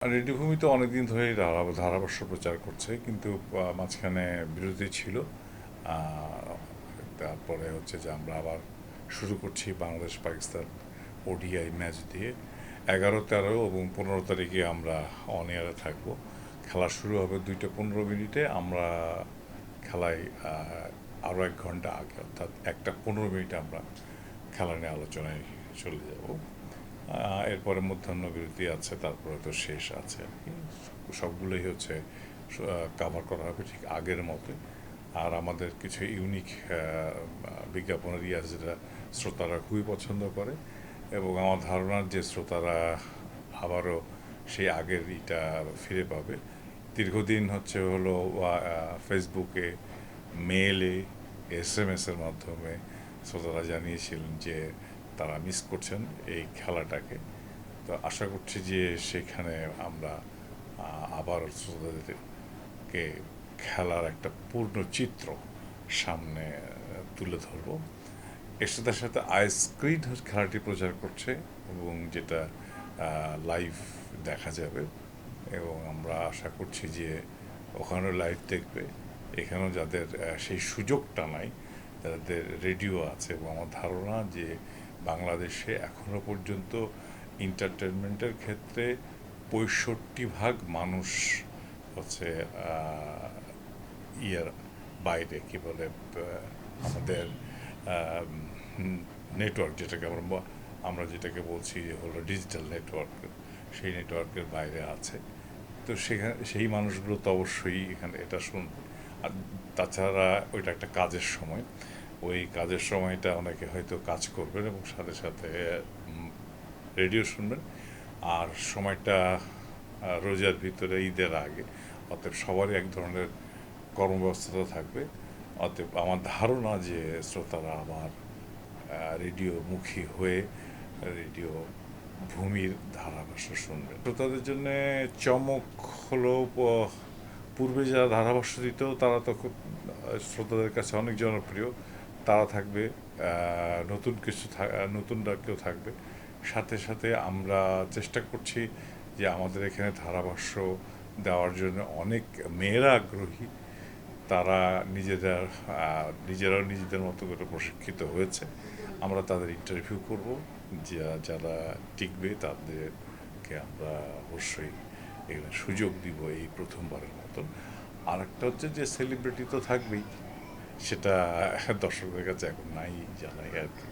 রেডিওভূমি তো অনেকদিন ধরেই ধারাভাষ্য প্রচার করছে, কিন্তু মাঝখানে বিরতি ছিল। তারপরে হচ্ছে যে আমরা আবার শুরু করছি বাংলাদেশ পাকিস্তান ওডিআই ম্যাচ দিয়ে। 11, 13 এবং 15 তারিখে আমরা অন এয়ারে থাকবো। খেলা শুরু হবে 2:15। আমরা খেলায় আরও 1 ঘন্টা আগে, অর্থাৎ 1:15 আমরা খেলা নিয়ে আলোচনায় চলে যাব। এরপরে মধ্যাহ্ন বিরতি আছে, তারপরে তো শেষ আছে আর কি। সবগুলোই হচ্ছে কাভার করা হবে ঠিক আগের মতো। আর আমাদের কিছু ইউনিক বিজ্ঞাপনের আছে, যেটা শ্রোতারা খুবই পছন্দ করে, এবং আমার ধারণা যে শ্রোতারা আবারও সেই আগের ইটা ফিরে পাবে। দীর্ঘদিন হলো ফেসবুকে, মেইলে, SMS-এর মাধ্যমে শ্রোতারা জানিয়েছিলেন যে তারা মিস করছেন এই খেলাটাকে। তো আশা করছি যে সেখানে আমরা আবার শ্রোতাদেরকে খেলার একটা পূর্ণ চিত্র সামনে তুলে ধরব। এর সাথে সাথে আইস্ক্রিন খেলাটি প্রচার করছে, এবং যেটা লাইভ দেখা যাবে, এবং আমরা আশা করছি যে ওখানেও লাইভ দেখবে। এখানেও যাদের সেই সুযোগটা নাই, যাদের রেডিও আছে, এবং আমার ধারণা যে বাংলাদেশে এখনো পর্যন্ত এন্টারটেনমেন্টের ক্ষেত্রে 65% মানুষ হচ্ছে ইয়ের বাইরে, কি বলে, আমাদের নেটওয়ার্ক, যেটাকে আমরা যেটাকে বলছি হলো ডিজিটাল নেটওয়ার্ক, সেই নেটওয়ার্কের বাইরে আছে। তো সেখানে সেই মানুষগুলো তো অবশ্যই এখানে এটা শুনবে। আর তাছাড়া ওইটা একটা কাজের সময়, ওই কাজের সময়টা অনেকে হয়তো কাজ করবেন এবং সাথে সাথে রেডিও শুনবেন। আর সময়টা রোজার ভিতরে, ঈদের আগে, অতএব সবারই এক ধরনের কর্মব্যস্ততা থাকবে। অতএব আমার ধারণা যে শ্রোতারা আবার রেডিওমুখী হয়ে রেডিও ভূমির ধারাভাষ্য শুনবেন। শ্রোতাদের জন্য চমক হলো, পূর্বে যারা ধারাভাষ্য দিত তারা তো খুব শ্রোতাদের কাছে অনেক জনপ্রিয়, তারা থাকবে। নতুন কিছু নতুনরা কেউ থাকবে। সাথে সাথে আমরা চেষ্টা করছি যে আমাদের এখানে ধারাভাষ্য দেওয়ার জন্য অনেক মেয়েরা আগ্রহী। তারা নিজেরাও নিজেদের মতো করে প্রশিক্ষিত হয়েছে। আমরা তাদের ইন্টারভিউ করব, যারা টিকবে তাদেরকে আমরা অবশ্যই এখানে সুযোগ দিব এই প্রথমবারের মতন। আর একটা হচ্ছে যে সেলিব্রিটি তো থাকবেই, সেটা দর্শকদের কাছে এখন নাই জানাই আর কি।